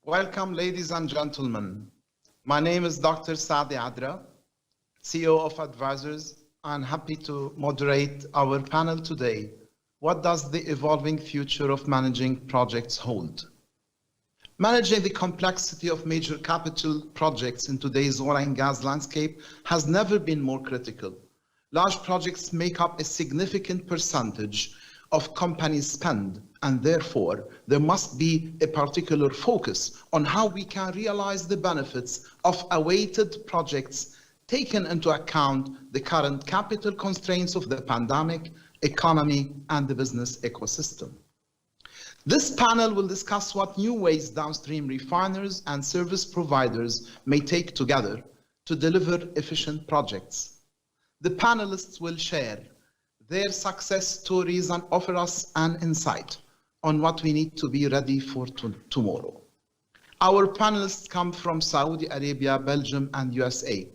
Welcome, ladies and gentlemen. My name is Dr. Saadi Adra, CEO of Advisors. I'm happy to moderate our panel today. What does the evolving future of managing projects hold? Managing the complexity of major capital projects in today's oil and gas landscape has never been more critical. Large projects make up a significant percentage of companies' spend, and therefore there must be a particular focus on how we can realize the benefits of awaited projects, taking into account the current capital constraints of the pandemic, economy, and the business ecosystem. This panel will discuss what new ways downstream refiners and service providers may take together to deliver efficient projects. The panelists will share their success stories and offer us an insight on what we need to be ready for tomorrow. Our panelists come from Saudi Arabia, Belgium, and USA,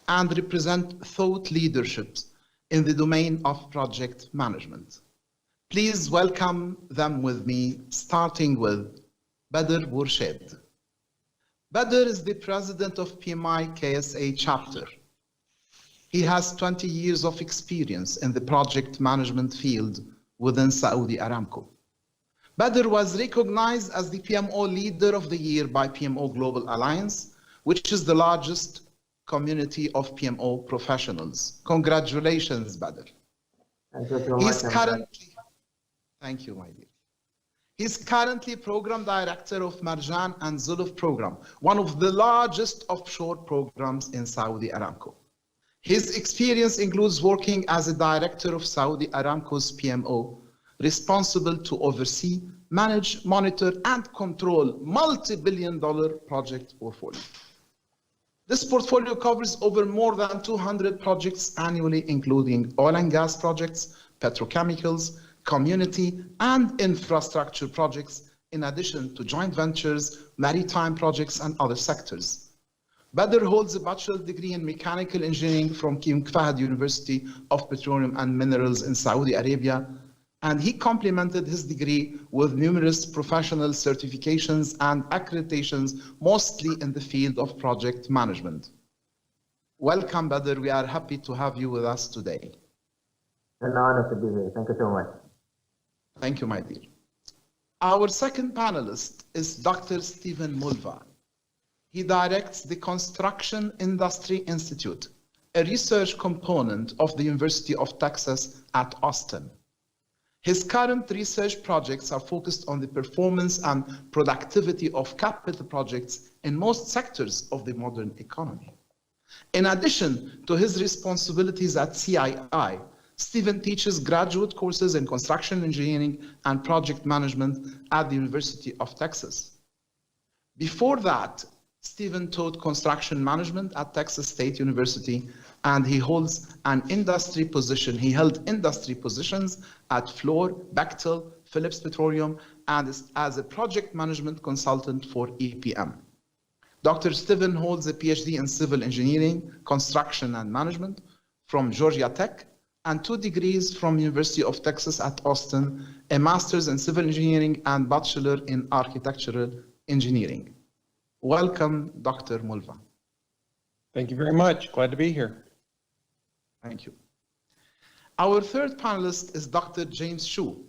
and represent thought leaderships in the domain of project management. Please welcome them with me, starting with Badr Bourched. Badr is the president of PMI KSA chapter. He has 20 years of experience in the project management field within Saudi Aramco. Badr was recognized as the PMO Leader of the Year by PMO Global Alliance, which is the largest community of PMO professionals. Congratulations, Badr. Thank you so much. Thank you, my dear. He's currently Program Director of Marjan and Zuluf program, one of the largest offshore programs in Saudi Aramco. His experience includes working as a director of Saudi Aramco's PMO, responsible to oversee, manage, monitor, and control multi-billion-dollar project portfolio. This portfolio covers over more than 200 projects annually, including oil and gas projects, petrochemicals, community, and infrastructure projects, in addition to joint ventures, maritime projects, and other sectors. Badr holds a bachelor's degree in mechanical engineering from King Fahd University of Petroleum and Minerals in Saudi Arabia, and he complemented his degree with numerous professional certifications and accreditations, mostly in the field of project management. Welcome, Badr. We are happy to have you with us today. An honor to be here. Thank you so much. Thank you, my dear. Our second panelist is Dr. Stephen Mulva. He directs the Construction Industry Institute, a research component of the University of Texas at Austin. His current research projects are focused on the performance and productivity of capital projects in most sectors of the modern economy. In addition to his responsibilities at CII, Stephen teaches graduate courses in construction engineering and project management at the University of Texas. Before that, Stephen taught construction management at Texas State University, and he holds an industry position. He held industry positions at Fluor, Bechtel, Phillips Petroleum, and as a project management consultant for EPM. Dr. Stephen holds a PhD in civil engineering, construction, and management from Georgia Tech, and 2 degrees from University of Texas at Austin, a master's in civil engineering and bachelor in architectural engineering. Welcome, Dr. Mulva. Thank you very much. Glad to be here. Thank you. Our third panelist is Dr. James Shu.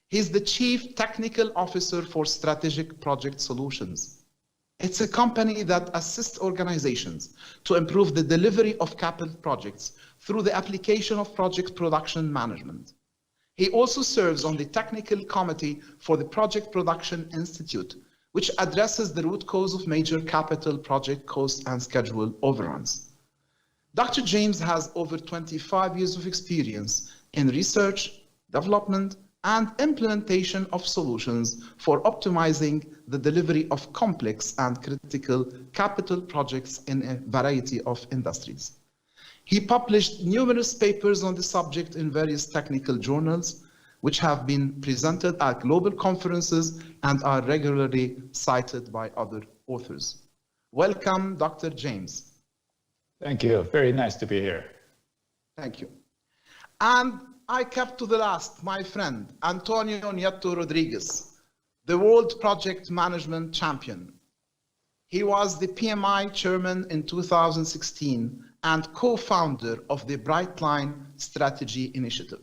He's the Chief Technical Officer for Strategic Project Solutions. It's a company that assists organizations to improve the delivery of capital projects through the application of project production management. He also serves on the technical committee for the Project Production Institute, which addresses the root cause of major capital project cost and schedule overruns. Dr. James has over 25 years of experience in research, development, and implementation of solutions for optimizing the delivery of complex and critical capital projects in a variety of industries. He published numerous papers on the subject in various technical journals, which have been presented at global conferences and are regularly cited by other authors. Welcome, Dr. James. Thank you. Very nice to be here. Thank you. And I kept to the last, my friend, Antonio Nieto Rodriguez, the World Project Management Champion. He was the PMI chairman in 2016 and co-founder of the Brightline Strategy Initiative.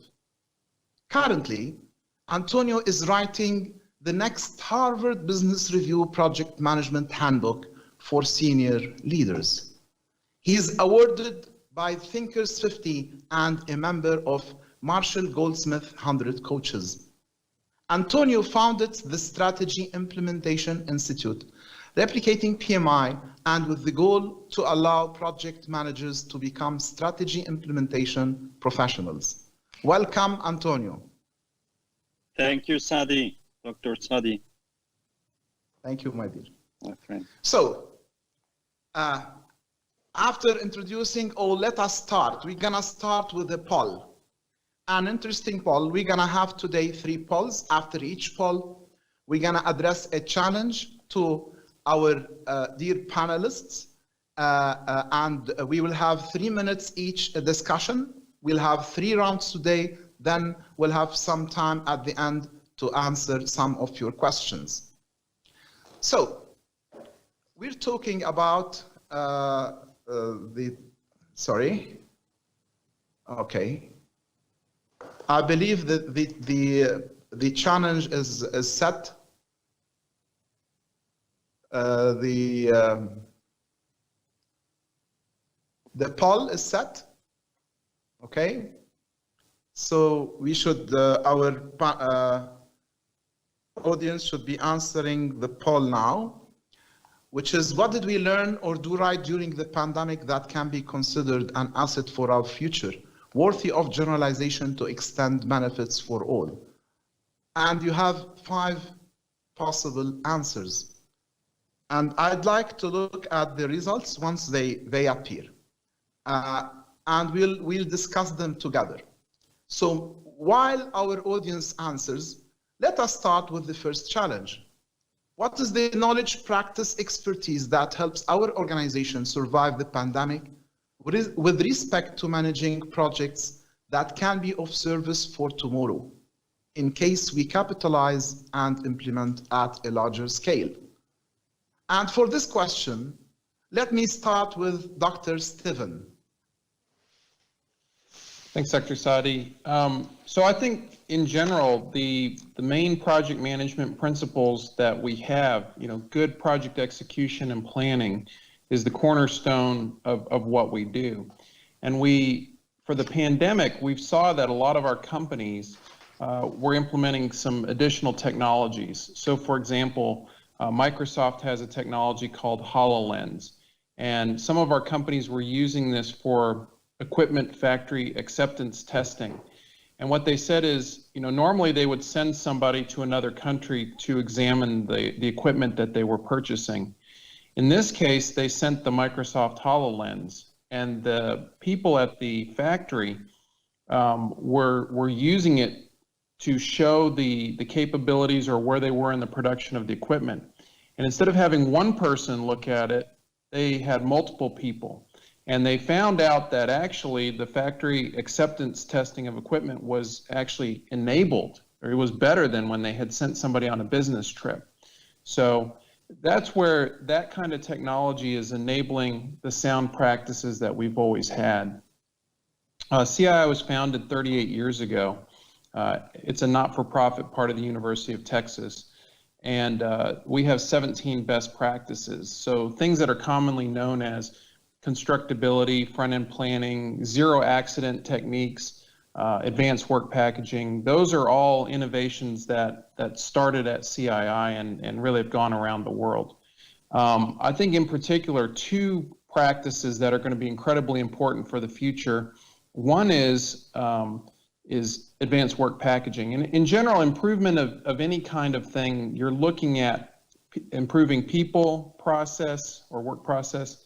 Currently, Antonio is writing the next Harvard Business Review Project Management Handbook for senior leaders. He is awarded by Thinkers 50 and a member of Marshall Goldsmith 100 Coaches. Antonio founded the Strategy Implementation Institute, replicating PMI and with the goal to allow project managers to become strategy implementation professionals. Welcome, Antonio. Thank you, Sadi, Dr. Sadi. Thank you, my dear. My friend. So, after introducing, let us start. We're gonna start with a poll. An interesting poll. We're gonna have today 3 polls. After each poll, we're gonna address a challenge to our dear panelists, and we will have 3 minutes each discussion. We'll have 3 rounds today, then we'll have some time at the end to answer some of your questions. So, we're talking about okay. I believe that the challenge is set. The poll is set. Okay. So we should our audience should be answering the poll now, which is, what did we learn or do right during the pandemic that can be considered an asset for our future, worthy of generalization to extend benefits for all? And you have 5 possible answers. And I'd like to look at the results once they appear. And we'll discuss them together. So while our audience answers, let us start with the first challenge. What is the knowledge, practice, expertise that helps our organization survive the pandemic with respect to managing projects that can be of service for tomorrow, in case we capitalize and implement at a larger scale? And for this question, let me start with Dr. Steven. Thanks, Dr. Sadi. So I think in general, the main project management principles that we have, good project execution and planning is the cornerstone of what we do. And for the pandemic, we saw that a lot of our companies were implementing some additional technologies. So for example, Microsoft has a technology called HoloLens, and some of our companies were using this for equipment factory acceptance testing. And what they said is, normally they would send somebody to another country to examine the equipment that they were purchasing. In this case, they sent the Microsoft HoloLens, and the people at the factory were using it to show the capabilities or where they were in the production of the equipment. And instead of having one person look at it, they had multiple people. And they found out that actually the factory acceptance testing of equipment was actually enabled, or it was better than when they had sent somebody on a business trip. So that's where that kind of technology is enabling the sound practices that we've always had. CII was founded 38 years ago. It's a not-for-profit part of the University of Texas. And we have 17 best practices. So things that are commonly known as constructability, front-end planning, zero accident techniques, advanced work packaging. Those are all innovations that started at CII and really have gone around the world. I think in particular, 2 practices that are going to be incredibly important for the future. One is advanced work packaging. And in general, improvement of any kind of thing, you're looking at improving people, process, or work process,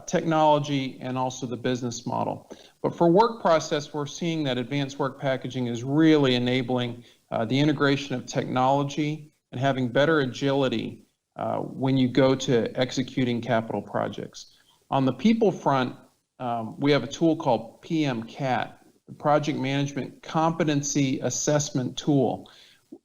technology, and also the business model. But for work process, we're seeing that advanced work packaging is really enabling the integration of technology and having better agility when you go to executing capital projects. On the people front, we have a tool called PMCAT, the Project Management Competency Assessment Tool.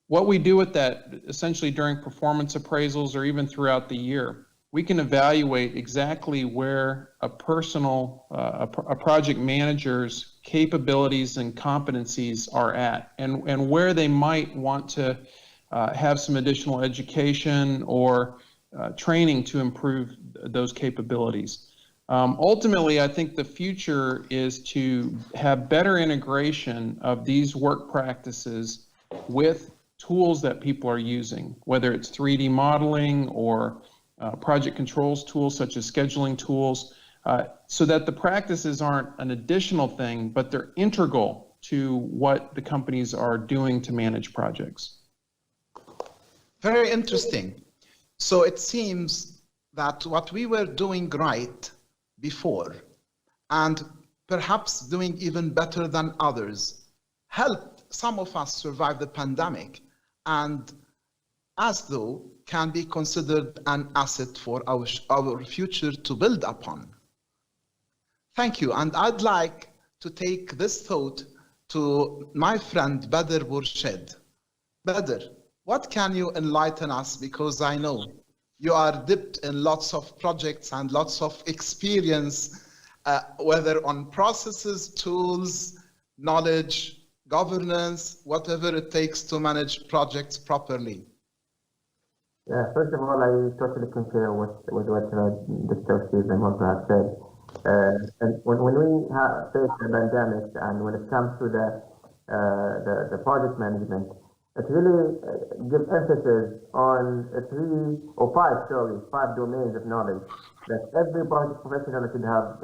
What we do with that, essentially during performance appraisals or even throughout the year, we can evaluate exactly where a project manager's capabilities and competencies are at, and where they might want to have some additional education or training to improve those capabilities. Ultimately, I think the future is to have better integration of these work practices with tools that people are using, whether it's 3D modeling or project controls tools such as scheduling tools, so that the practices aren't an additional thing, but they're integral to what the companies are doing to manage projects. Very interesting. So it seems that what we were doing right before, and perhaps doing even better than others, helped some of us survive the pandemic, and as though can be considered an asset for our future to build upon. Thank you, and I'd like to take this thought to my friend Badr Burshed. Badr, what can you enlighten us, because I know you are dipped in lots of projects and lots of experience, whether on processes, tools, knowledge, governance, whatever it takes to manage projects properly. Yeah, first of all, I totally concur with what Dr. Steve and Marco have said. And when we face the pandemic, and when it comes to the project management, it really gives emphasis on five domains of knowledge that every project professional should have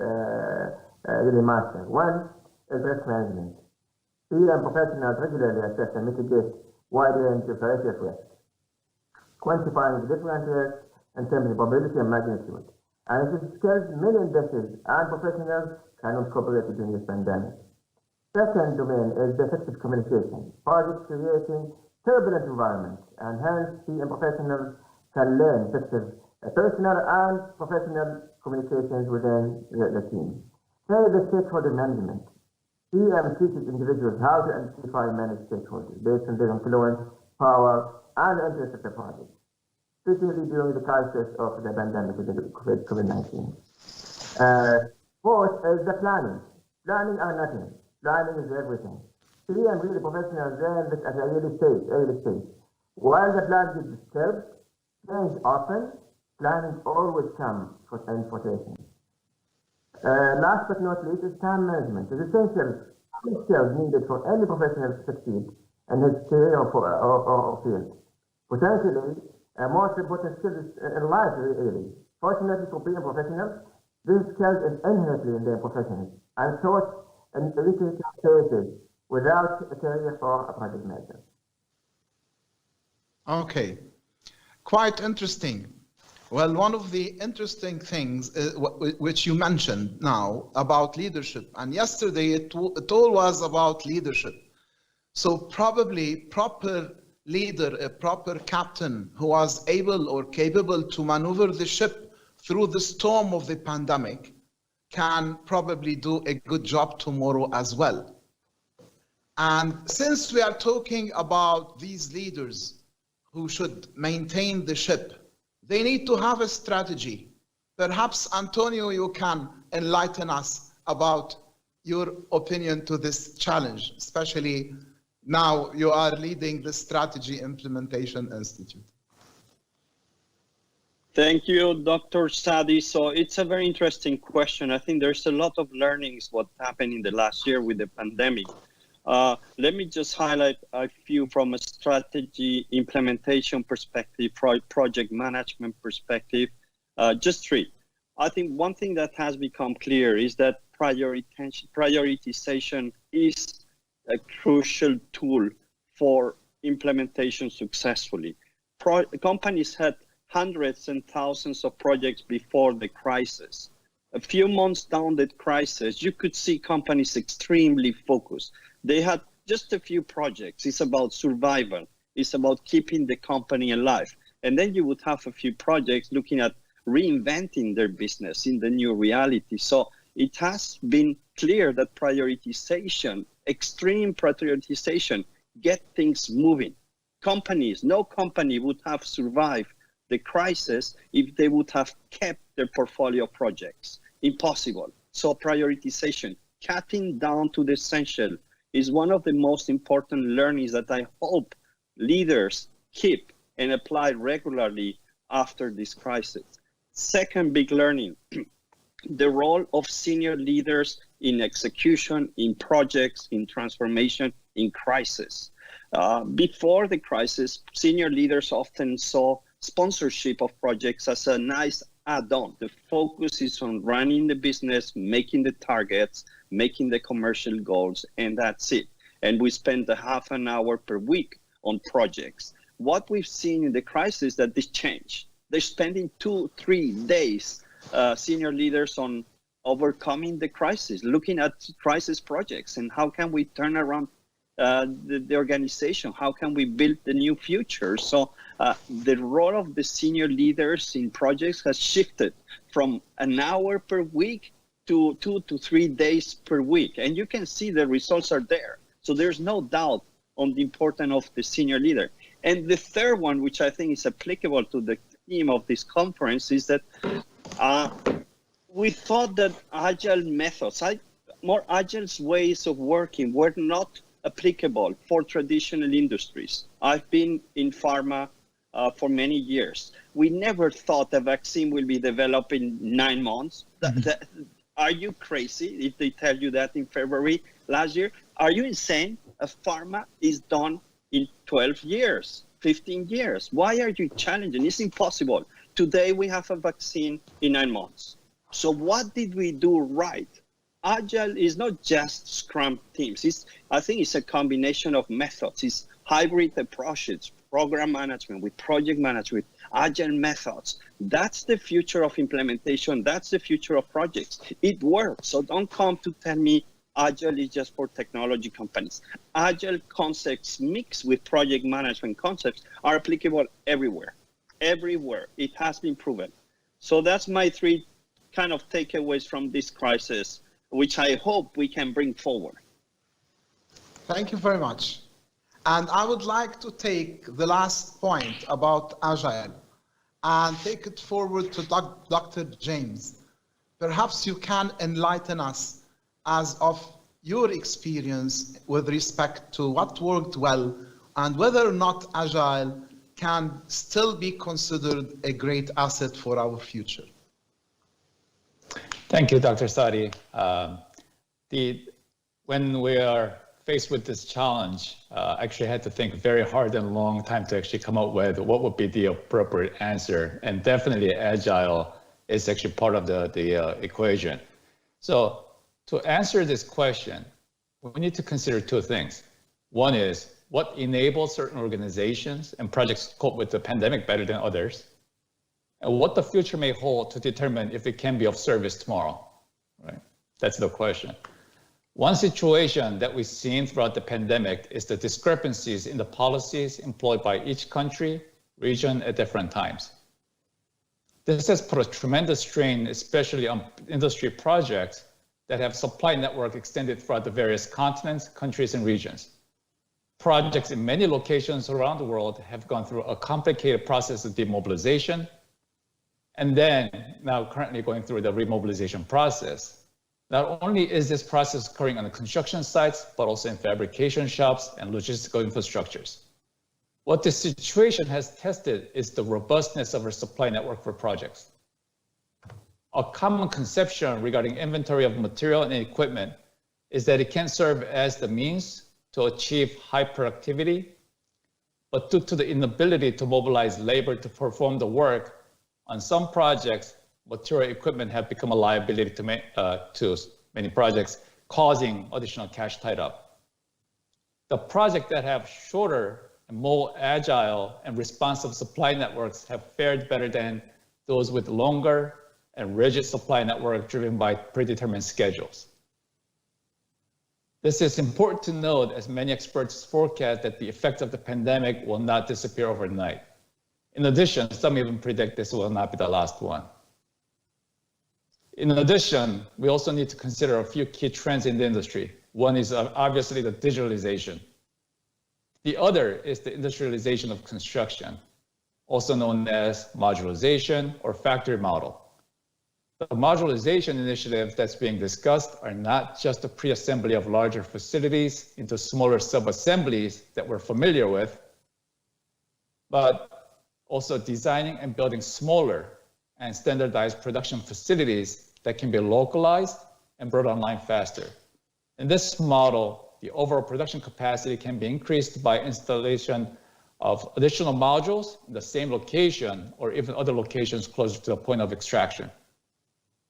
really mastered. One is risk management. PM professionals regularly assess and mitigate wide range of variety of risks, quantifying the different risks in terms of probability and magnitude. And it is skills many investors and professionals cannot cooperate during this pandemic. Second domain is the effective communication. Projects creating turbulent environments, and hence PM professionals can learn effective personal and professional communications within the team. Third is stakeholder management. PM teaches individuals how to identify and manage stakeholders based on their influence, power, and interest of the project, especially during the crisis of the pandemic with the COVID-19. Fourth is the planning. Planning are nothing. Planning is everything. PM really professionals learn this at an early stage. While the plan gets disturbed, change often, planning always comes for transportation. Last but not least is time management. It's essential skills needed for any professional to succeed in his career or field. Potentially, most important skills in life really. Fortunately for PM professionals, these skills is inherently in their professions and taught in research services without a career for a project manager. Okay, quite interesting. Well, one of the interesting things which you mentioned now about leadership, and yesterday it all was about leadership. So probably proper leader, a proper captain who was able or capable to maneuver the ship through the storm of the pandemic can probably do a good job tomorrow as well. And since we are talking about these leaders who should maintain the ship, they need to have a strategy. Perhaps, Antonio, you can enlighten us about your opinion to this challenge, especially now you are leading the Strategy Implementation Institute. Thank you, Dr. Sadi. So it's a very interesting question. I think there's a lot of learnings what happened in the last year with the pandemic. Let me just highlight a few from a strategy implementation perspective, project management perspective, just three. I think one thing that has become clear is that prioritization is a crucial tool for implementation successfully. Companies had hundreds and thousands of projects before the crisis. A few months down the crisis, you could see companies extremely focused. They had just a few projects. It's about survival. It's about keeping the company alive. And then you would have a few projects looking at reinventing their business in the new reality. So it has been clear that prioritization, extreme prioritization, get things moving. No company would have survived the crisis if they would have kept their portfolio of projects. Impossible. So prioritization, cutting down to the essential, is one of the most important learnings that I hope leaders keep and apply regularly after this crisis. Second big learning, the role of senior leaders in execution, in projects, in transformation, in crisis. Before the crisis, senior leaders often saw sponsorship of projects as a nice add-on. The focus is on running the business, making the targets, making the commercial goals, and that's it. And we spend a half an hour per week on projects. What we've seen in the crisis is that this changed. They're spending 2-3 days, senior leaders, on overcoming the crisis, looking at crisis projects and how can we turn around the organization, how can we build the new future. So the role of the senior leaders in projects has shifted from an hour per week to 2 to 3 days per week. And you can see the results are there. So there's no doubt on the importance of the senior leader. And the third one, which I think is applicable to the theme of this conference, is that we thought that agile methods, more agile ways of working were not applicable for traditional industries. I've been in pharma for many years. We never thought a vaccine will be developed in 9 months. Are you crazy if they tell you that in February last year? Are you insane? A pharma is done in 12 years, 15 years. Why are you challenging? It's impossible. Today we have a vaccine in 9 months. So what did we do right? Agile is not just Scrum teams. I think it's a combination of methods. It's hybrid approaches, program management with project management, agile methods. That's the future of implementation. That's the future of projects. It works. So don't come to tell me agile is just for technology companies. Agile concepts mixed with project management concepts are applicable everywhere. Everywhere. It has been proven. So that's my 3 kind of takeaways from this crisis, which I hope we can bring forward. Thank you very much. And I would like to take the last point about Agile and take it forward to Dr. James. Perhaps you can enlighten us as of your experience with respect to what worked well and whether or not Agile can still be considered a great asset for our future. Thank you, Dr. Sadi. When we are faced with this challenge, I actually had to think very hard and long time to actually come up with what would be the appropriate answer. And definitely Agile is actually part of the equation. So to answer this question, we need to consider 2 things. One is what enables certain organizations and projects to cope with the pandemic better than others, and what the future may hold to determine if it can be of service tomorrow, right? That's the question. One situation that we've seen throughout the pandemic is the discrepancies in the policies employed by each country, region at different times. This has put a tremendous strain, especially on industry projects that have supply network extended throughout the various continents, countries, and regions. Projects in many locations around the world have gone through a complicated process of demobilization, and then now currently going through the remobilization process. Not only is this process occurring on the construction sites, but also in fabrication shops and logistical infrastructures. What this situation has tested is the robustness of our supply network for projects. A common conception regarding inventory of material and equipment is that it can serve as the means to achieve high productivity, but due to the inability to mobilize labor to perform the work, on some projects, material equipment have become a liability to many projects, causing additional cash tied up. The projects that have shorter and more agile and responsive supply networks have fared better than those with longer and rigid supply network driven by predetermined schedules. This is important to note as many experts forecast that the effects of the pandemic will not disappear overnight. In addition, some even predict this will not be the last one. In addition, we also need to consider a few key trends in the industry. One is obviously the digitalization. The other is the industrialization of construction. also known as modularization or factory model. The modularization initiatives that's being discussed are not just the pre-assembly of larger facilities into smaller sub-assemblies that we're familiar with, but also designing and building smaller and standardized production facilities that can be localized and brought online faster. In this model, the overall production capacity can be increased by installation of additional modules in the same location or even other locations closer to the point of extraction.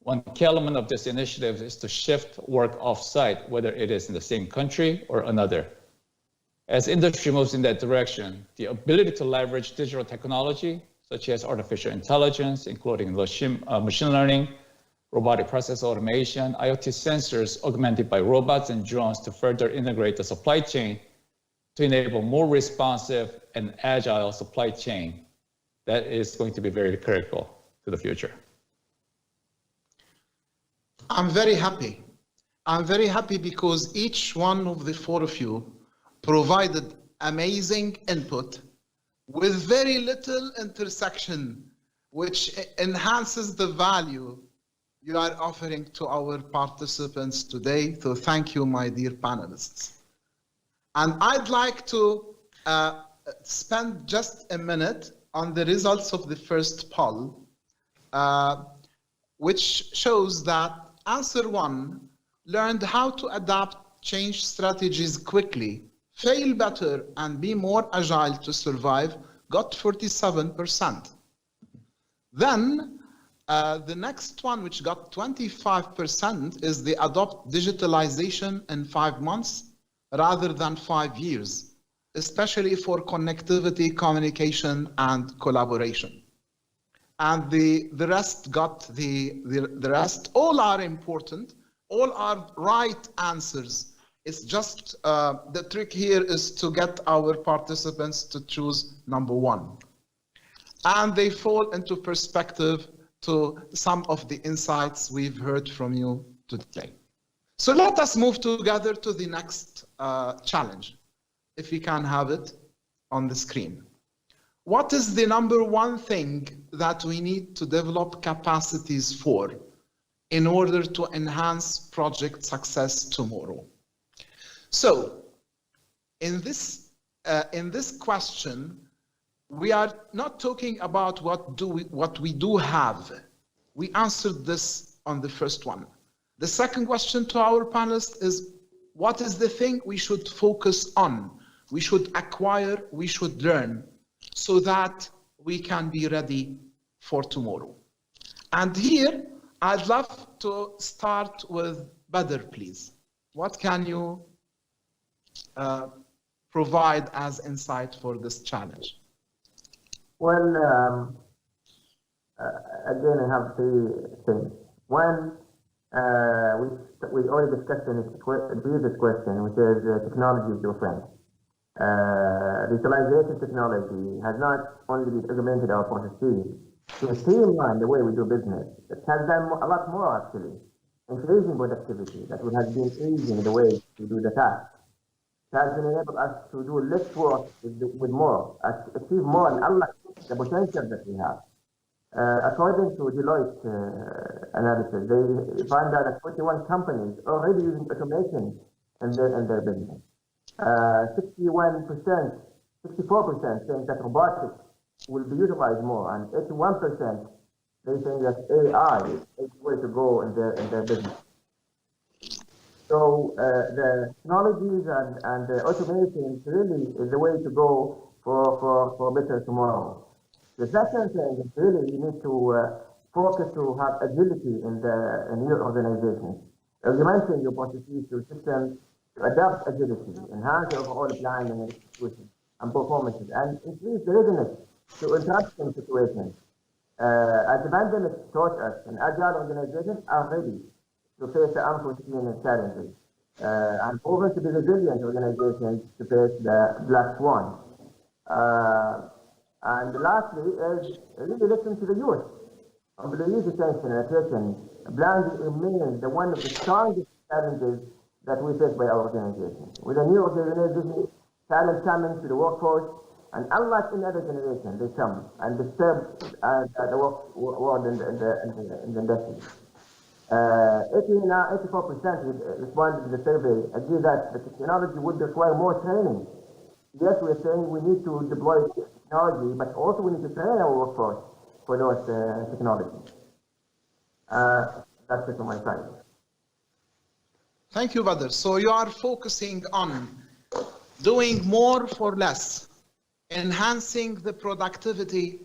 One key element of this initiative is to shift work off-site, whether it is in the same country or another. As industry moves in that direction, the ability to leverage digital technology, such as artificial intelligence, including machine learning, robotic process automation, IoT sensors augmented by robots and drones to further integrate the supply chain to enable more responsive and agile supply chain. That is going to be very critical to the future. I'm very happy. I'm very happy because each one of the four of you provided amazing input with very little intersection, which enhances the value you are offering to our participants today. So thank you, my dear panelists. And I'd like to spend just a minute on the results of the first poll, which shows that answer 1 learned how to adapt change strategies quickly, fail better, and be more agile to survive, got 47%. Then the next one, which got 25%, is the adopt digitalization in 5 months rather than 5 years, especially for connectivity, communication, and collaboration. And the rest got the rest. All are important. All are right answers. It's just the trick here is to get our participants to choose number 1. And they fall into perspective to some of the insights we've heard from you today. So let us move together to the next challenge, if we can have it on the screen. What is the number 1 thing that we need to develop capacities for in order to enhance project success tomorrow? So in this question, we are not talking about what we do have. We answered this on the first one. The second question to our panelists is, what is the thing we should focus on? We should acquire, we should learn, so that we can be ready for tomorrow. And here, I'd love to start with Badr, please. What can you provide as insight for this challenge? Well, again, I have 3 things. One, we already discussed in the previous question, which is technology is your friend. Digitalization technology has not only augmented our processes to streamline the way we do business, it has done a lot more actually, increasing productivity that would have been easing the way to do the task. It has enabled us to do less work with more, achieve more and unlock the potential that we have. According to Deloitte analysis, they find out that 41 companies are already using automation in their business. 64% think that robotics will be utilized more, and 81% they think that AI is the way to go in their business. So the technologies and the automation really is the way to go for a better tomorrow. The second thing is really you need to focus to have agility in your organization. As you mentioned, your processes, your systems, to adapt agility, enhance your overall planning and execution and performances, and increase the readiness to interruption situations. As the pandemic taught us, an agile organizations are ready to face the unforeseen challenges and proven to be resilient organizations to face the black swan. And lastly is really listen to the youth. Employee retention and attrition blindly remains one of the strongest challenges that we face by our organization. With a new organization, talent coming to the workforce, And unlike in other generation, they come and disturb the world in the industry. 84% responded to the survey agree that the technology would require more training. Yes, we're saying we need to deploy technology, but also we need to train our workforce for those technologies. That's it on my side. Thank you, Badr. So you are focusing on doing more for less, enhancing the productivity,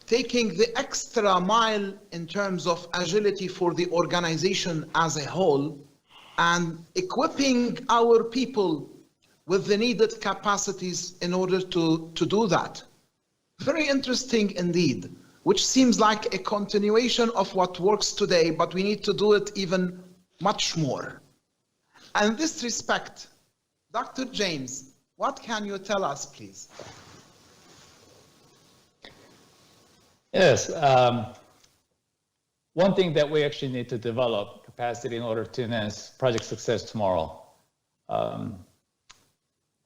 taking the extra mile in terms of agility for the organization as a whole, and equipping our people with the needed capacities in order to do that. Very interesting indeed, which seems like a continuation of what works today, but we need to do it even much more. And in this respect, Dr. James, what can you tell us, please? Yes, one thing that we actually need to develop capacity in order to enhance project success tomorrow.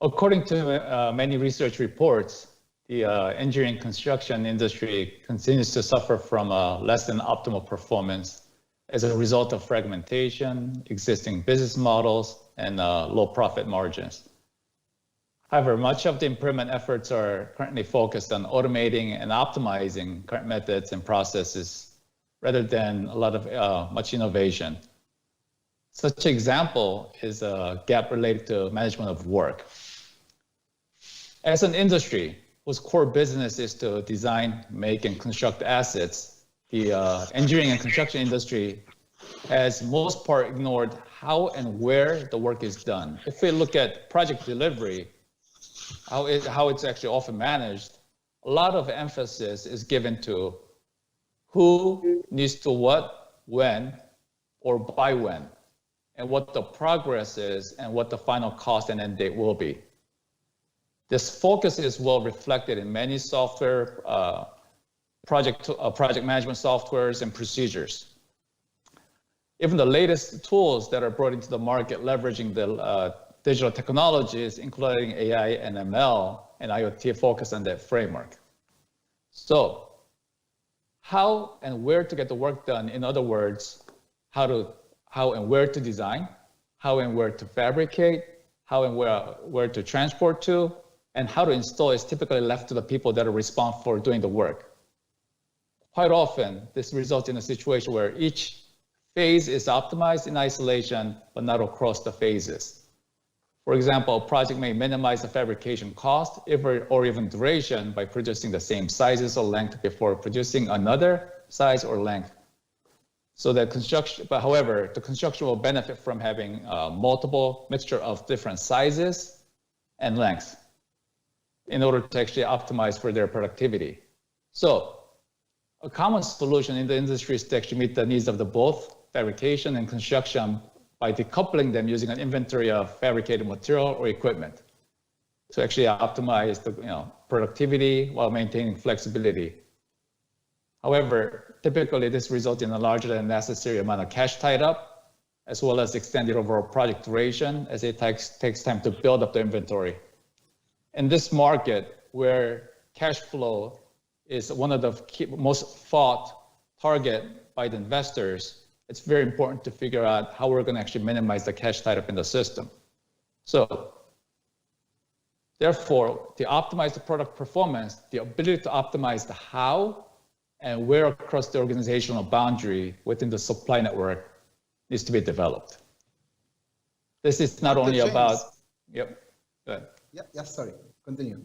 According to many research reports, the engineering construction industry continues to suffer from less than optimal performance as a result of fragmentation, existing business models, and low profit margins. However, much of the improvement efforts are currently focused on automating and optimizing current methods and processes rather than a lot of much innovation. Such an example is a gap related to management of work. As an industry whose core business is to design, make, and construct assets, the engineering and construction industry has most part ignored how and where the work is done. If we look at project delivery, how it's actually often managed, a lot of emphasis is given to who needs to what, when, or by when, and what the progress is and what the final cost and end date will be. This focus is well reflected in many software, project management softwares and procedures. Even the latest tools that are brought into the market leveraging the digital technologies, including AI and ML and IoT, focus on that framework. So how and where to get the work done, in other words, how and where to design, how and where to fabricate, how and where to transport to, and how to install is typically left to the people that are responsible for doing the work. Quite often, this results in a situation where each phase is optimized in isolation, but not across the phases. For example, a project may minimize the fabrication cost or even duration by producing the same sizes or length before producing another size or length. So the construction, but however, the construction will benefit from having a multiple mixture of different sizes and lengths in order to actually optimize for their productivity. So a common solution in the industry is to actually meet the needs of the both fabrication and construction by decoupling them using an inventory of fabricated material or equipment to actually optimize the productivity while maintaining flexibility. However, typically this results in a larger than necessary amount of cash tied up, as well as extended overall project duration as it takes time to build up the inventory. In this market where cash flow is one of the most fought target by the investors, it's very important to figure out how we're going to actually minimize the cash tied up in the system. So therefore, to optimize the product performance, the ability to optimize the how and where across the organizational boundary within the supply network needs to be developed. This is not only about, yep, go ahead. Yes, sorry, continue.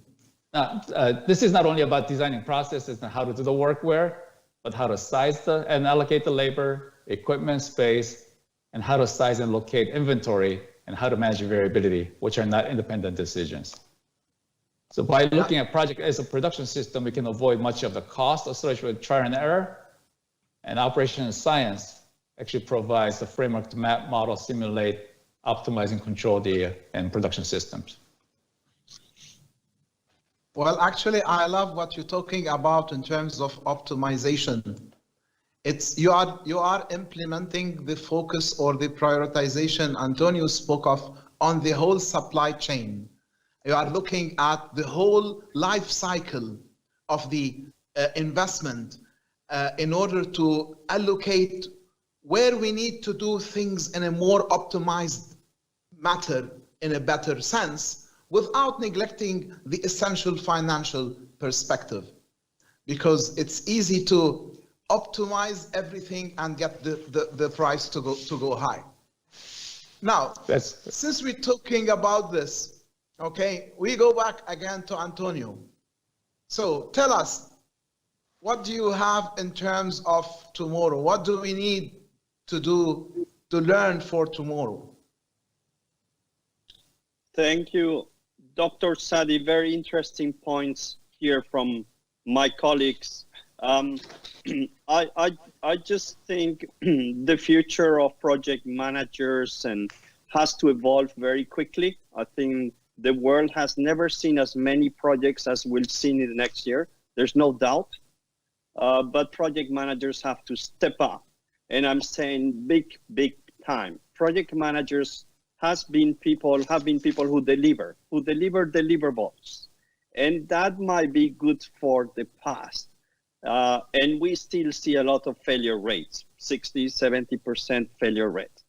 This is not only about designing processes and how to do the work where, but how to size and allocate the labor, equipment, space, and how to size and locate inventory, and how to manage variability, which are not independent decisions. So by looking at project as a production system, we can avoid much of the cost associated with trial and error, and operations science actually provides the framework to map, model, simulate, optimize, and control the end production systems. Well, actually, I love what you're talking about in terms of optimization. You are implementing the focus or the prioritization Antonio spoke of on the whole supply chain. You are looking at the whole life cycle of the investment in order to allocate where we need to do things in a more optimized matter, in a better sense, without neglecting the essential financial perspective. Because it's easy to optimize everything and get the price to go high. Now, since we're talking about this, okay, we go back again to Antonio. So tell us, what do you have in terms of tomorrow? What do we need to do to learn for tomorrow? Thank you, Dr. Sadi. Very interesting points here from my colleagues. I just think the future of project managers has to evolve very quickly. I think the world has never seen as many projects as we'll see in the next year. There's no doubt. But project managers have to step up. And I'm saying big time. Project managers have been people who deliver deliverables. And that might be good for the past. And we still see a lot of failure rates, 60, 70% failure rate.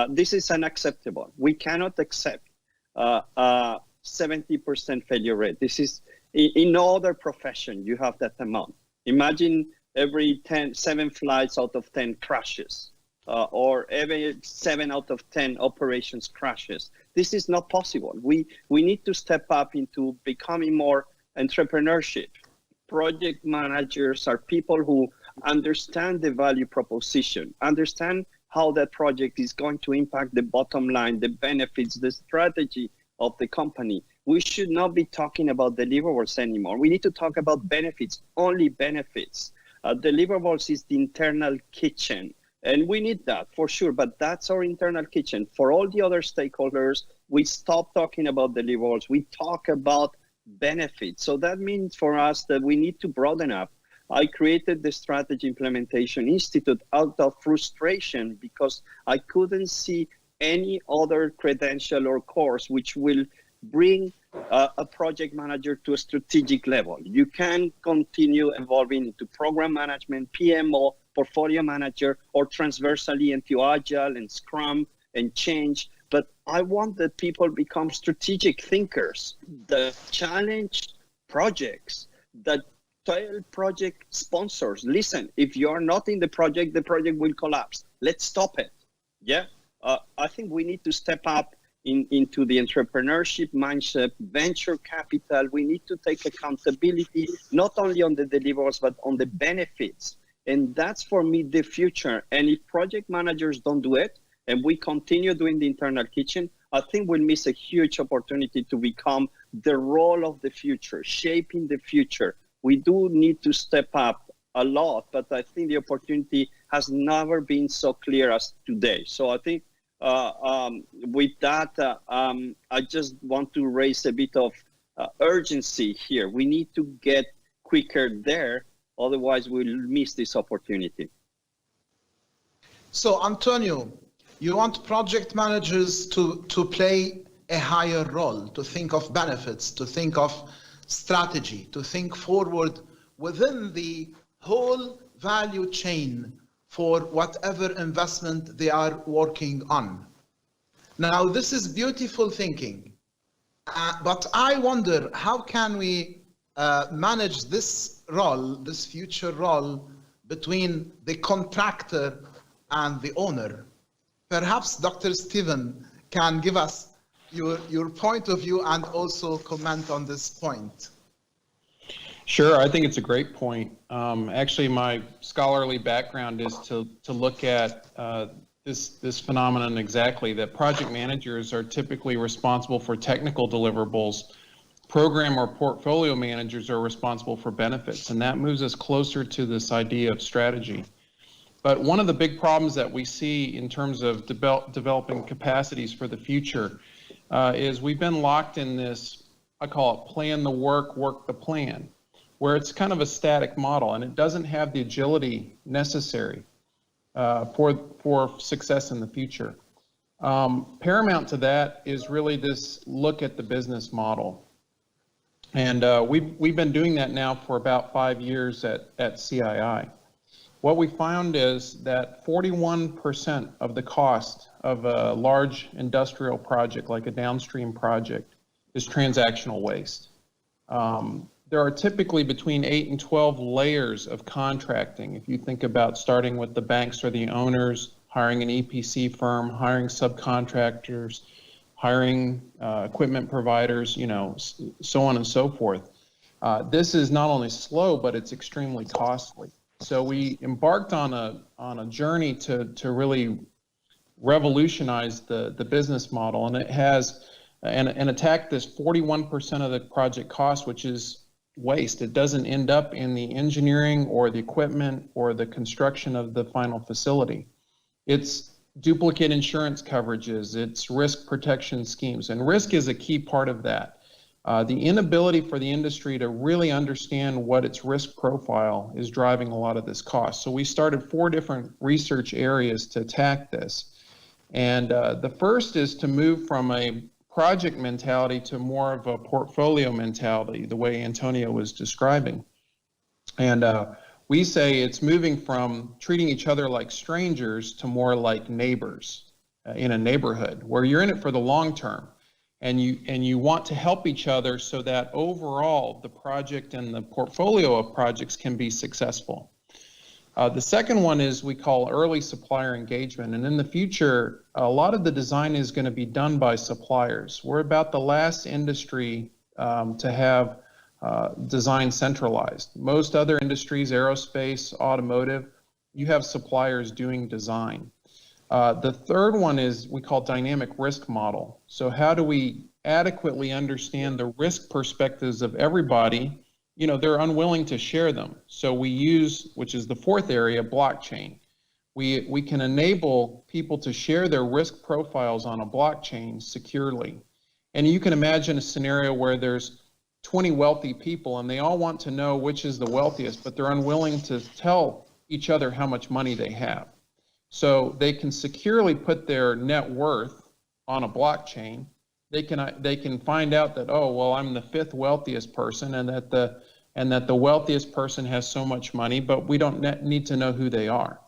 This is unacceptable. We cannot accept 70% failure rate. This is, in no other profession, you have that amount. Imagine every 7 flights out of 10 crashes, or every 7 out of 10 operations crashes. This is not possible. We need to step up into becoming more entrepreneurship. Project managers are people who understand the value proposition, understand how that project is going to impact the bottom line, the benefits, the strategy of the company. We should not be talking about deliverables anymore. We need to talk about benefits, only benefits. Deliverables is the internal kitchen, and we need that for sure, but that's our internal kitchen. For all the other stakeholders, we stop talking about deliverables, we talk about benefits. So that means for us that we need to broaden up. I created the Strategy Implementation Institute out of frustration because I couldn't see any other credential or course which will bring a project manager to a strategic level. You can continue evolving into program management, PMO, portfolio manager, or transversally into Agile and Scrum and change. But I want that people become strategic thinkers that challenge projects, that tell project sponsors, listen, if you're not in the project will collapse. Let's stop it. Yeah, I think we need to step up into the entrepreneurship mindset, venture capital. We need to take accountability, not only on the deliverables, but on the benefits. And that's for me the future. And if project managers don't do it, and we continue doing the internal kitchen, I think we'll miss a huge opportunity to become the role of the future, shaping the future. We do need to step up a lot, but I think the opportunity has never been so clear as today. So I think with that, I just want to raise a bit of urgency here. We need to get quicker there, otherwise we'll miss this opportunity. So Antonio, you want project managers to play a higher role, to think of benefits, to think of strategy, to think forward within the whole value chain for whatever investment they are working on. Now, this is beautiful thinking, but I wonder, how can we manage this role, this future role between the contractor and the owner? Perhaps Dr. Stephen can give us your point of view and also comment on this point. Sure, I think it's a great point. Actually, my scholarly background is to look at this phenomenon exactly, that project managers are typically responsible for technical deliverables. Program or portfolio managers are responsible for benefits, and that moves us closer to this idea of strategy. But one of the big problems that we see in terms of developing capacities for the future is we've been locked in this, I call it plan the work, work the plan, where it's kind of a static model and it doesn't have the agility necessary for success in the future. Paramount to that is really this look at the business model. And we've been doing that now for about 5 years at CII. What we found is that 41% of the cost of a large industrial project, like a downstream project, is transactional waste. There are typically between 8 and 12 layers of contracting. If you think about starting with the banks or the owners, hiring an EPC firm, hiring subcontractors, hiring equipment providers, so on and so forth. This is not only slow, but it's extremely costly. So we embarked on a journey to really revolutionize the business model, and it has and attack this 41% of the project cost, which is waste. It doesn't end up in the engineering or the equipment or the construction of the final facility. It's duplicate insurance coverages, it's risk protection schemes, and risk is a key part of that. The inability for the industry to really understand what its risk profile is driving a lot of this cost. So we started 4 different research areas to attack this. And the first is to move from a project mentality to more of a portfolio mentality, the way Antonio was describing. And we say it's moving from treating each other like strangers to more like neighbors in a neighborhood, where you're in it for the long term. And you want to help each other so that overall the project and the portfolio of projects can be successful. The second one is we call early supplier engagement. And in the future, a lot of the design is going to be done by suppliers. We're about the last industry to have design centralized. Most other industries, aerospace, automotive, you have suppliers doing design. The third one is we call dynamic risk model. So how do we adequately understand the risk perspectives of everybody? They're unwilling to share them. So we use, which is the fourth area, blockchain. We can enable people to share their risk profiles on a blockchain securely. And you can imagine a scenario where there's 20 wealthy people and they all want to know which is the wealthiest, but they're unwilling to tell each other how much money they have. So they can securely put their net worth on a blockchain. They can find out that, oh, well, I'm the 5th wealthiest person, and that the wealthiest person has so much money, but we don't need to know who they are.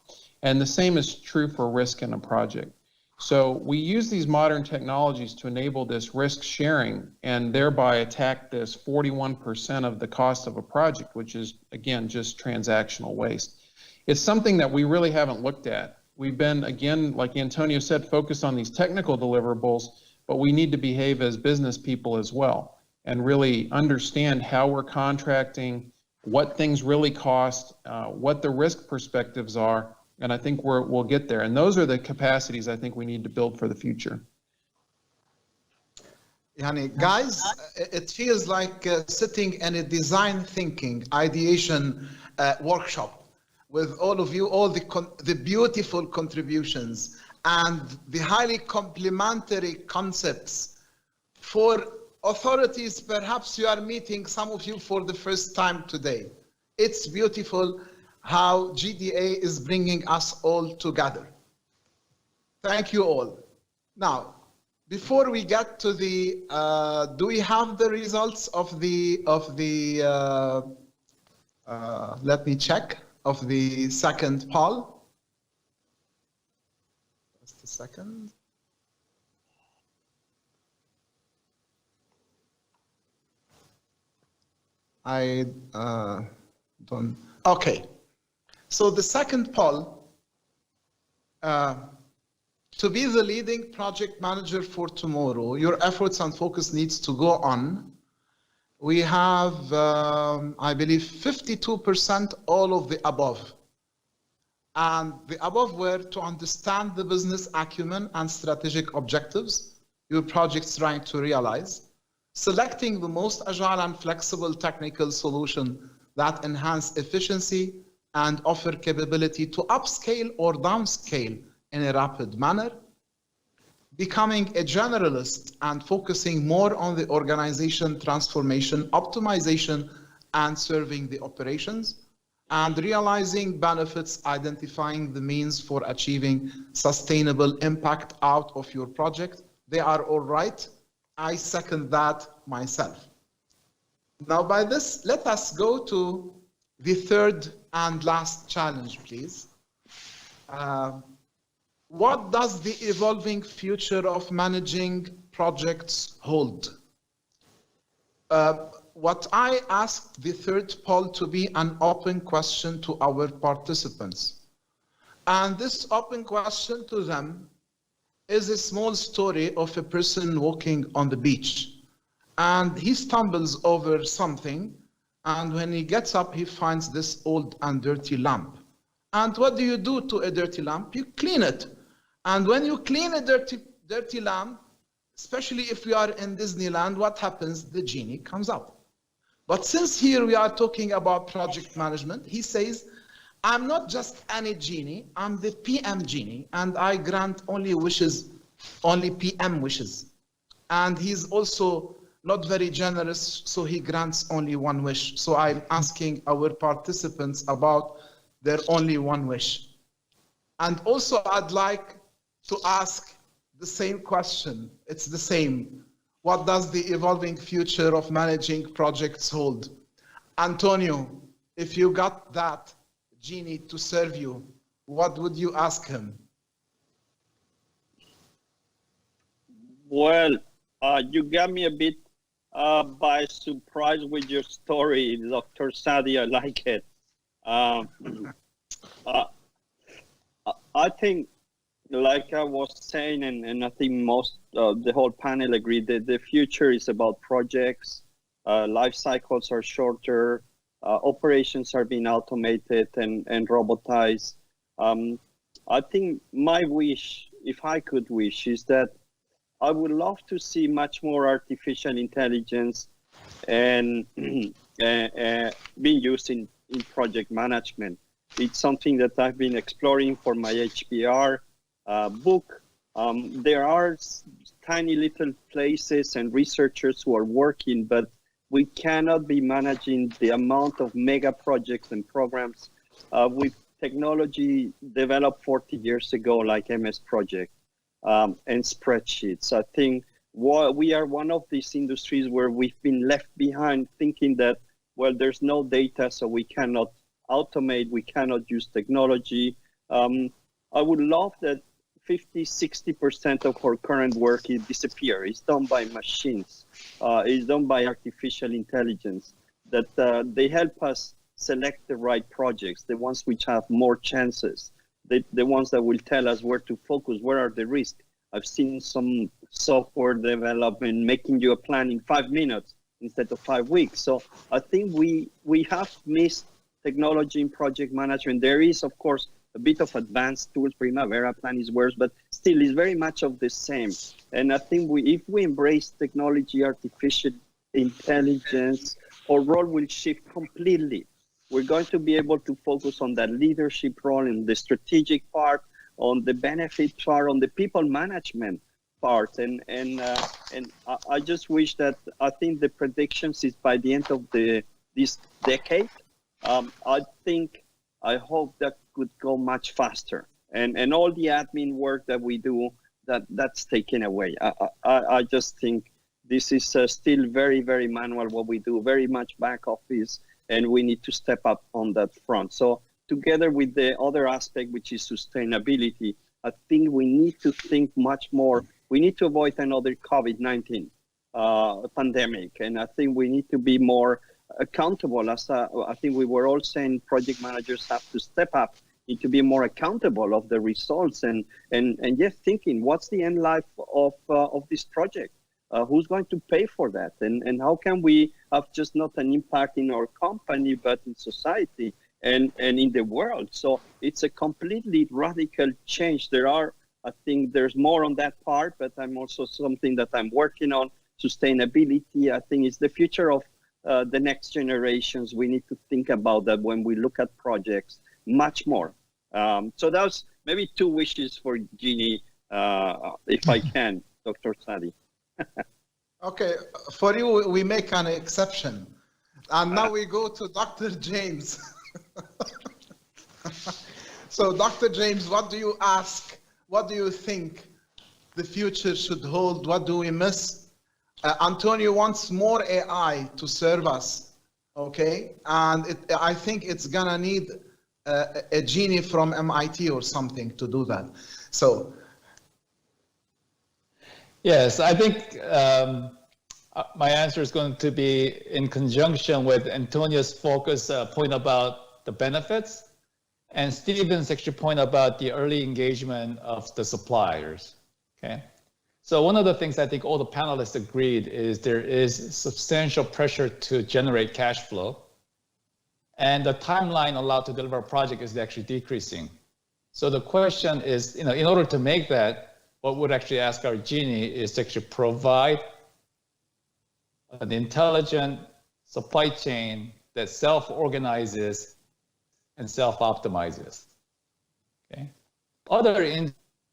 And the same is true for risk in a project. So we use these modern technologies to enable this risk sharing and thereby attack this 41% of the cost of a project, which is, again, just transactional waste. It's something that we really haven't looked at. We've been, again, like Antonio said, focused on these technical deliverables, but we need to behave as business people as well and really understand how we're contracting, what things really cost, what the risk perspectives are, and I think we'll get there. And those are the capacities I think we need to build for the future. Guys, it feels like sitting in a design thinking ideation workshop with all of you, all the beautiful contributions and the highly complementary concepts. For authorities, perhaps you are meeting some of you for the first time today. It's beautiful how GDA is bringing us all together. Thank you all. Now, before we get to the, do we have the results of the let me check, of the second poll? Just a second. I don't, okay. So the second poll, to be the leading project manager for tomorrow, your efforts and focus needs to go on. We have, I believe, 52% all of the above. And the above were to understand the business acumen and strategic objectives your project's trying to realize, selecting the most agile and flexible technical solution that enhance efficiency and offer capability to upscale or downscale in a rapid manner, becoming a generalist and focusing more on the organization transformation, optimization, and serving the operations, and realizing benefits, identifying the means for achieving sustainable impact out of your project. They are all right. I second that myself. Now, by this, let us go to the third and last challenge, please. What does the evolving future of managing projects hold? What I asked the third poll to be an open question to our participants. And this open question to them is a small story of a person walking on the beach. And he stumbles over something, and when he gets up, he finds this old and dirty lamp. And what do you do to a dirty lamp? You clean it. And when you clean a dirty lamp, especially if we are in Disneyland, what happens? The genie comes up. But since here we are talking about project management, he says, I'm not just any genie, I'm the PM genie, and I grant only wishes, only PM wishes. And he's also not very generous, so he grants only one wish. So I'm asking our participants about their only one wish. And also I'd like to ask the same question. It's the same. What does the evolving future of managing projects hold? Antonio, if you got that genie to serve you, what would you ask him? Well, you got me a bit by surprise with your story, Dr. Sadi. I like it. I think, like I was saying, and I think most the whole panel agreed that the future is about projects. Life cycles are shorter. Operations are being automated and robotized. I think my wish, if I could wish, is that I would love to see much more artificial intelligence and being used in project management. It's something that I've been exploring for my HBR book. There are tiny little places and researchers who are working, but we cannot be managing the amount of mega projects and programs with technology developed 40 years ago, like MS Project and spreadsheets. I think we are one of these industries where we've been left behind thinking that, well, there's no data, so we cannot automate, we cannot use technology. I would love that 50-60% of our current work is disappear. It's done by machines. It's done by artificial intelligence. That they help us select the right projects, the ones which have more chances, the ones that will tell us where to focus, where are the risks. I've seen some software development making you a plan in 5 minutes instead of 5 weeks. So I think we have missed technology in project management. There is, of course, a bit of advanced tools. Primavera plan is worse, but still is very much of the same. And I think if we embrace technology, artificial intelligence, our role will shift completely. We're going to be able to focus on that leadership role in the strategic part, on the benefit part, on the people management part. And I just wish that, I think the predictions is by the end of this decade. I hope that could go much faster, and all the admin work that we do, that's taken away. I just think this is still very, very manual what we do, very much back office, and we need to step up on that front. So together with the other aspect, which is sustainability, I think we need to think much more. We need to avoid another COVID-19 pandemic, and I think we need to be more accountable. As I think we were all saying, project managers have to step up, need to be more accountable of the results, and yet thinking, what's the end life of this project? Who's going to pay for that? And how can we have just not an impact in our company, but in society and in the world? So it's a completely radical change. I think there's more on that part, but I'm also something that I'm working on. Sustainability, I think, is the future of the next generations. We need to think about that when we look at projects much more. So that's maybe 2 wishes for Jeannie, if I can, Dr. Sadi. Okay, for you, we make an exception. And now we go to Dr. James. So, Dr. James, what do you ask? What do you think the future should hold? What do we miss? Antonio wants more AI to serve us, okay? And I think it's gonna need a genie from MIT or something to do that. So. Yes, I think my answer is going to be in conjunction with Antonio's focus point about the benefits, and Stephen's actually point about the early engagement of the suppliers, okay? So one of the things I think all the panelists agreed is there is substantial pressure to generate cash flow, and the timeline allowed to deliver a project is actually decreasing. So the question is, in order to make that, what would actually ask our genie is to actually provide an intelligent supply chain that self-organizes and self-optimizes, okay? Other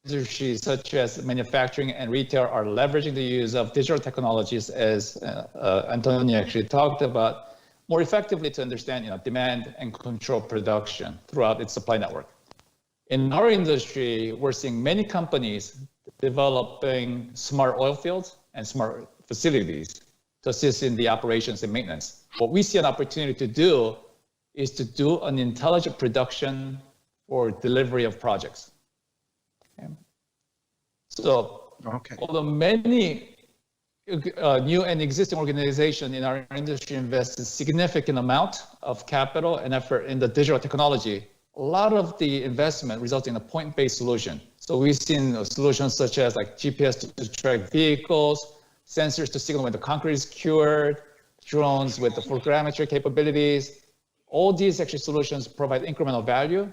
industries such as manufacturing and retail are leveraging the use of digital technologies, as Antonio actually talked about, more effectively to understand demand and control production throughout its supply network. In our industry, we're seeing many companies developing smart oil fields and smart facilities to assist in the operations and maintenance. What we see an opportunity to do is to do an intelligent production or delivery of projects. Okay. So, although many new and existing organizations in our industry invest a significant amount of capital and effort in the digital technology, a lot of the investment results in a point-based solution. So we've seen solutions such as like GPS to track vehicles, sensors to signal when the concrete is cured, drones with the photogrammetry capabilities. All these actually solutions provide incremental value,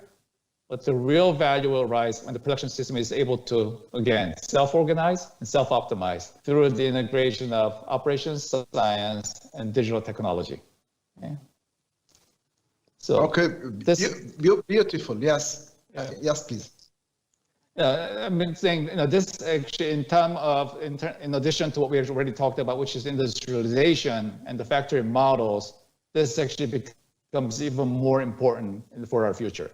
but the real value will rise when the production system is able to, again, self-organize and self-optimize through the integration of operations, science, and digital technology. Okay. So beautiful. Yes, yes, please. I've been saying, this actually in addition to what we have already talked about, which is industrialization and the factory models, this actually becomes even more important for our future.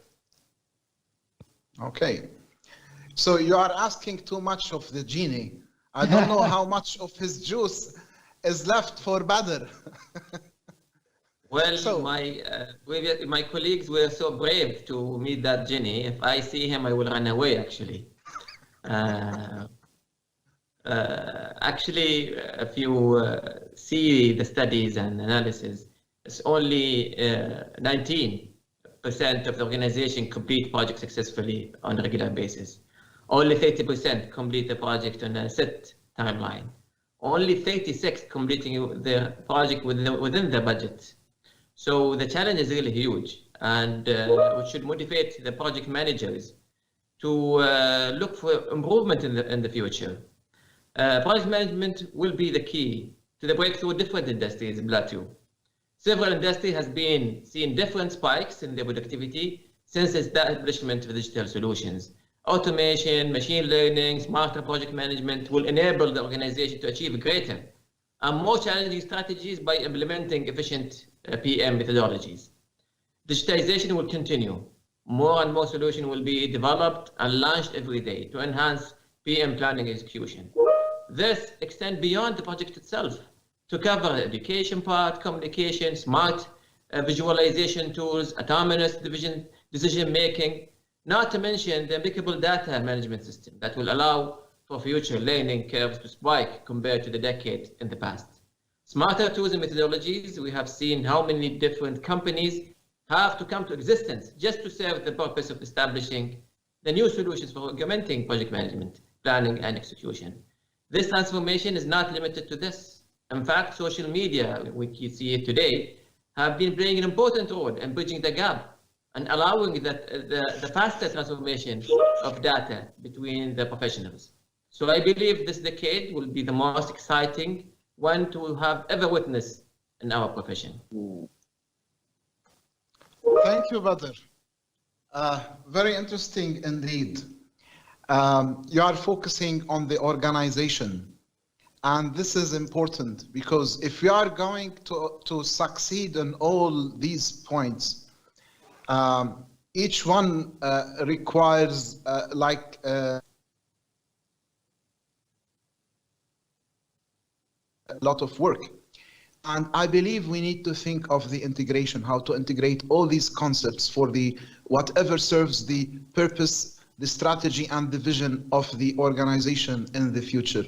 Okay. So you are asking too much of the genie. I don't know how much of his juice is left for Badr. Well, so, my colleagues were so brave to meet that genie. If I see him, I will run away, actually. Actually, if you see the studies and analysis, it's only 19% of the organization complete projects successfully on a regular basis. Only 30% complete the project on a set timeline. Only 36 completing the project within the budget. So the challenge is really huge, and we should motivate the project managers to look for improvement in the future. Project management will be the key to the breakthrough of different industries in plateau. Several industries has been seeing different spikes in their productivity since the establishment of digital solutions. Automation, machine learning, smarter project management will enable the organization to achieve greater and more challenging strategies by implementing efficient PM methodologies. Digitization will continue. More and more solutions will be developed and launched every day to enhance PM planning execution. This extends beyond the project itself to cover the education part, communication, smart visualization tools, autonomous decision-making, not to mention the applicable data management system that will allow for future learning curves to spike compared to the decade in the past. Smarter tools and methodologies, we have seen how many different companies have to come to existence just to serve the purpose of establishing the new solutions for augmenting project management, planning, and execution. This transformation is not limited to this. In fact, social media, we see it today, have been playing an important role in bridging the gap and allowing the faster transformation of data between the professionals. So I believe this decade will be the most exciting one to have ever witnessed in our profession. Thank you, Badr. Very interesting indeed. You are focusing on the organization. And this is important because if you are going to succeed in all these points, Each one requires a lot of work. And I believe we need to think of the integration, how to integrate all these concepts for the whatever serves the purpose, the strategy, and the vision of the organization in the future.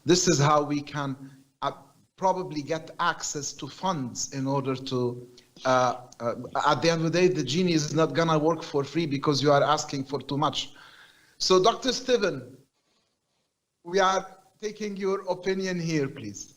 This is how we can probably get access to funds in order to, at the end of the day, the genie is not gonna work for free because you are asking for too much. So Dr. Steven, we are taking your opinion here, please.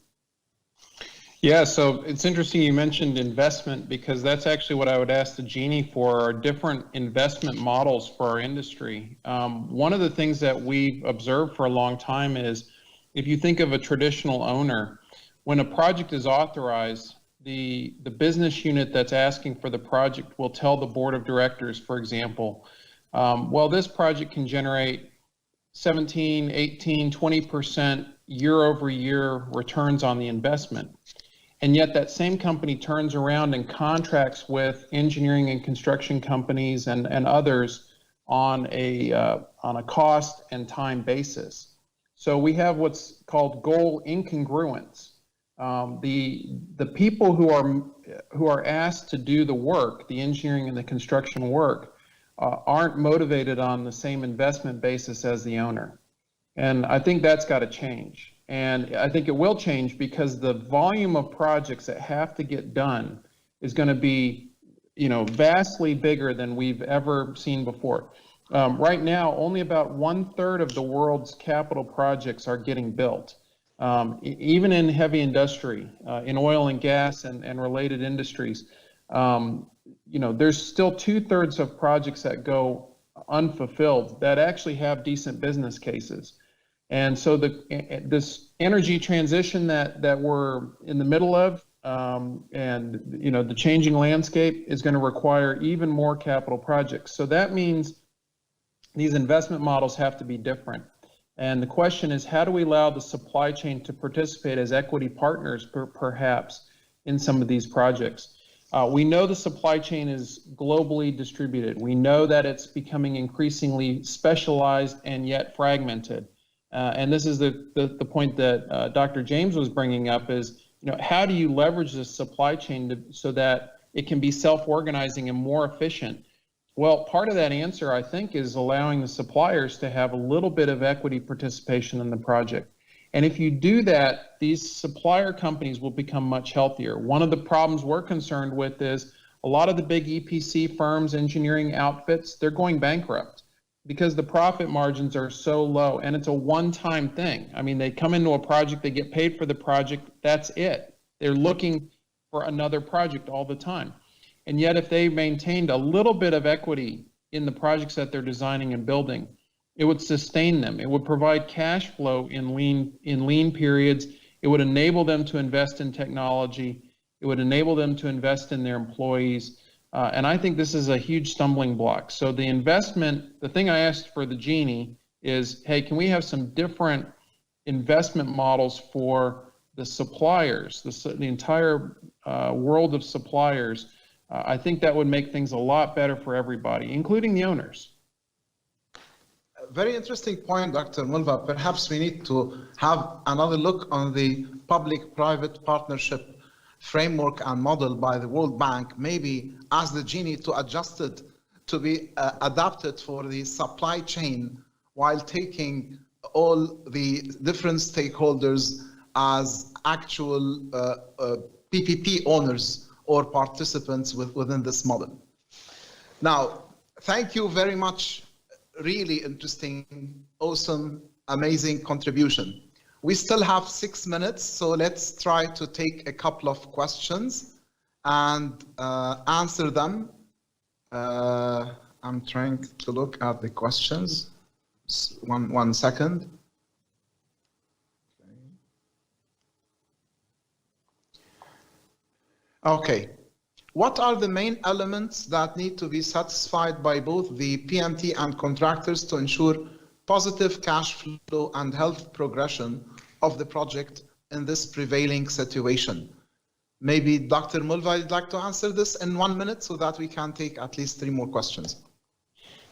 Yeah, so it's interesting you mentioned investment, because that's actually what I would ask the genie for, are different investment models for our industry. One of the things that we've observed for a long time is, if you think of a traditional owner, when a project is authorized, the business unit that's asking for the project will tell the board of directors, for example, well, this project can generate 17, 18, 20% year-over-year returns on the investment. And yet that same company turns around and contracts with engineering and construction companies and others on a cost and time basis. So we have what's called goal incongruence. The people who are asked to do the work, the engineering and the construction work, aren't motivated on the same investment basis as the owner. And I think that's got to change. And I think it will change, because the volume of projects that have to get done is going to be, vastly bigger than we've ever seen before. Right now, only about 1/3 of the world's capital projects are getting built. Even in heavy industry, in oil and gas and related industries, there's still 2/3 of projects that go unfulfilled that actually have decent business cases. And so this energy transition that we're in the middle of, and the changing landscape is going to require even more capital projects. So that means these investment models have to be different. And the question is, how do we allow the supply chain to participate as equity partners, perhaps, in some of these projects? We know the supply chain is globally distributed. We know that it's becoming increasingly specialized and yet fragmented. And this is the point that Dr. James was bringing up, is, how do you leverage this supply chain so that it can be self-organizing and more efficient? Well, part of that answer, I think, is allowing the suppliers to have a little bit of equity participation in the project. And if you do that, these supplier companies will become much healthier. One of the problems we're concerned with is a lot of the big EPC firms, engineering outfits, they're going bankrupt because the profit margins are so low, and it's a one-time thing. I mean, they come into a project, they get paid for the project, that's it. They're looking for another project all the time. And yet, if they maintained a little bit of equity in the projects that they're designing and building, it would sustain them. It would provide cash flow in lean periods. It would enable them to invest in technology. It would enable them to invest in their employees. And I think this is a huge stumbling block. So the investment, the thing I asked for the genie is, hey, can we have some different investment models for the suppliers, the entire world of suppliers? I think that would make things a lot better for everybody, including the owners. Very interesting point, Dr. Mulva. Perhaps we need to have another look on the public-private partnership framework and model by the World Bank, maybe ask the genie to adjust it to be adapted for the supply chain, while taking all the different stakeholders as actual PPP owners or participants within this model. Now, thank you very much. Really interesting, awesome, amazing contribution. We still have 6 minutes, so let's try to take a couple of questions and answer them. I'm trying to look at the questions. One second. Okay. What are the main elements that need to be satisfied by both the PMT and contractors to ensure positive cash flow and health progression of the project in this prevailing situation? Maybe Dr. Mulva, you'd like to answer this in 1 minute so that we can take at least 3 more questions.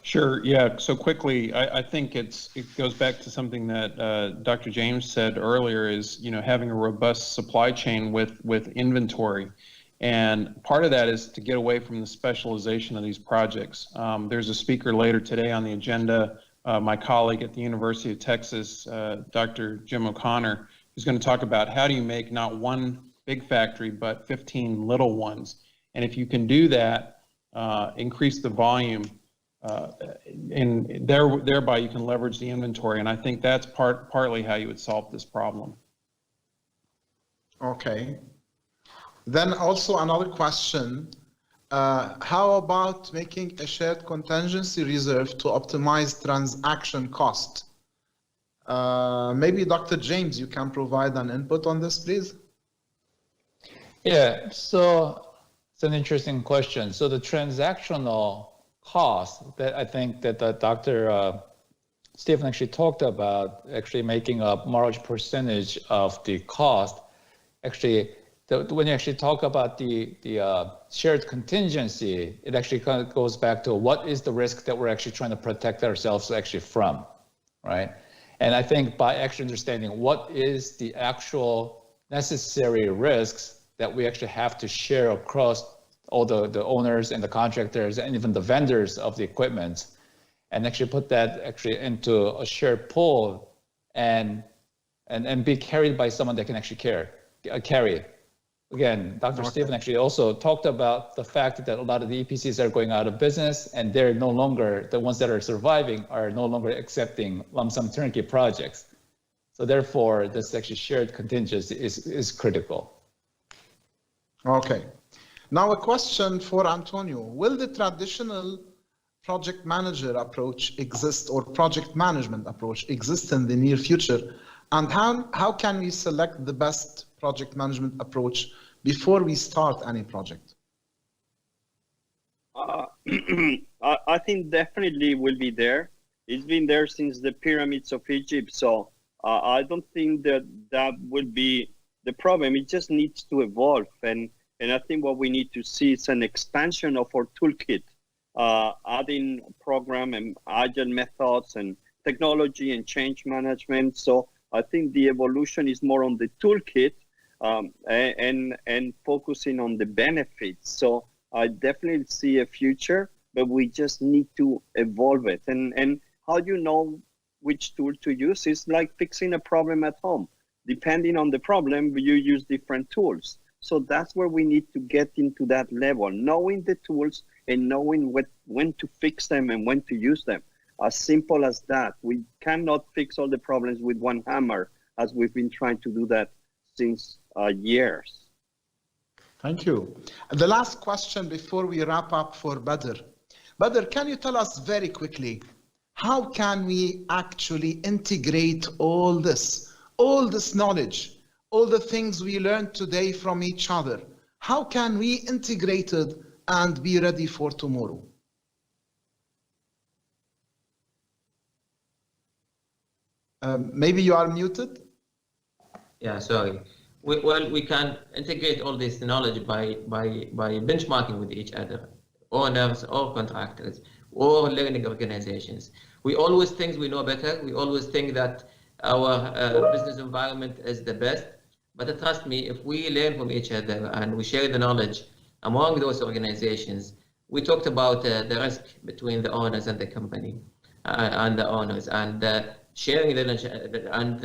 Sure. Yeah. So quickly, I think it goes back to something that Dr. James said earlier is, having a robust supply chain with inventory. And part of that is to get away from the specialization of these projects. There's a speaker later today on the agenda, my colleague at the University of Texas, Dr. Jim O'Connor, who's going to talk about how do you make not one big factory, but 15 little ones. And if you can do that, increase the volume, and thereby you can leverage the inventory. And I think that's partly how you would solve this problem. Okay. Then also another question, how about making a shared contingency reserve to optimize transaction cost? Maybe Dr. James, you can provide an input on this, please. Yeah, so it's an interesting question. So the transactional cost that I think that Dr. Stephen actually talked about, actually making a large percentage of the cost. Actually, when you actually talk about the shared contingency, it actually kind of goes back to what is the risk that we're actually trying to protect ourselves actually from, right? And I think by actually understanding what is the actual necessary risks that we actually have to share across all the owners and the contractors and even the vendors of the equipment, and actually put that actually into a shared pool and be carried by someone that can actually carry it. Again, Dr. Okay. Stephen actually also talked about the fact that a lot of the EPCs are going out of business, and they're no longer, the ones that are surviving are no longer accepting lump sum turnkey projects. So therefore, this actually shared contingency is critical. Okay. Now a question for Antonio. Will the traditional project manager approach exist, or project management approach exist in the near future? And how can we select the best project management approach before we start any project? I think definitely will be there. It's been there since the pyramids of Egypt. So I don't think that will be the problem. It just needs to evolve. And I think what we need to see is an expansion of our toolkit, adding program and agile methods and technology and change management. So I think the evolution is more on the toolkit and focusing on the benefits. So I definitely see a future, but we just need to evolve it. And how you know which tool to use is like fixing a problem at home. Depending on the problem, you use different tools. So that's where we need to get into that level, knowing the tools and knowing when to fix them and when to use them. As simple as that. We cannot fix all the problems with one hammer, as we've been trying to do that since years. Thank you. The last question before we wrap up for Badr. Badr, can you tell us very quickly, how can we actually integrate all this knowledge, all the things we learned today from each other? How can we integrate it and be ready for tomorrow? Maybe you are muted. Yeah, sorry. We can integrate all this knowledge by benchmarking with each other, owners or contractors or learning organizations. We always think we know better. We always think that our business environment is the best. But trust me, if we learn from each other and we share the knowledge among those organizations, we talked about the risk between the owners and the company and the owners, and sharing the knowledge and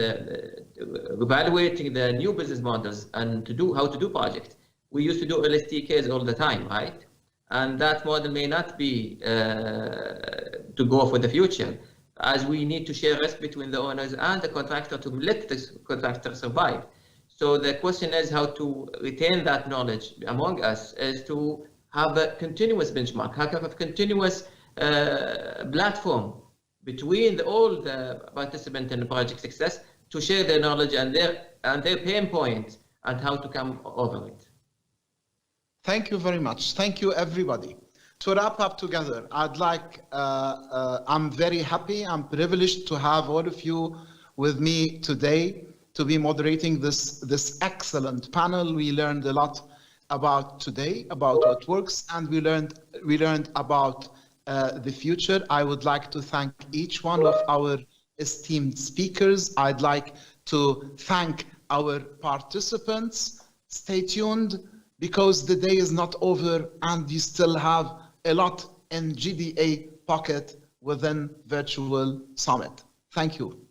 evaluating the new business models and how to do projects. We used to do LSTKs all the time, right? And that model may not be to go for the future, as we need to share risk between the owners and the contractor to let the contractor survive. So the question is how to retain that knowledge among us, is to have a continuous benchmark, have a continuous platform between all the participants in the project success to share their knowledge and their pain points and how to come over it. Thank you very much. Thank you, everybody. To wrap up together, I'd like, I'm very happy, I'm privileged to have all of you with me today to be moderating this excellent panel. We learned a lot about today, about what works, and we learned about the future. I would like to thank each one of our esteemed speakers. I'd like to thank our participants. Stay tuned, because the day is not over and you still have a lot in GDA pocket within Virtual Summit. Thank you.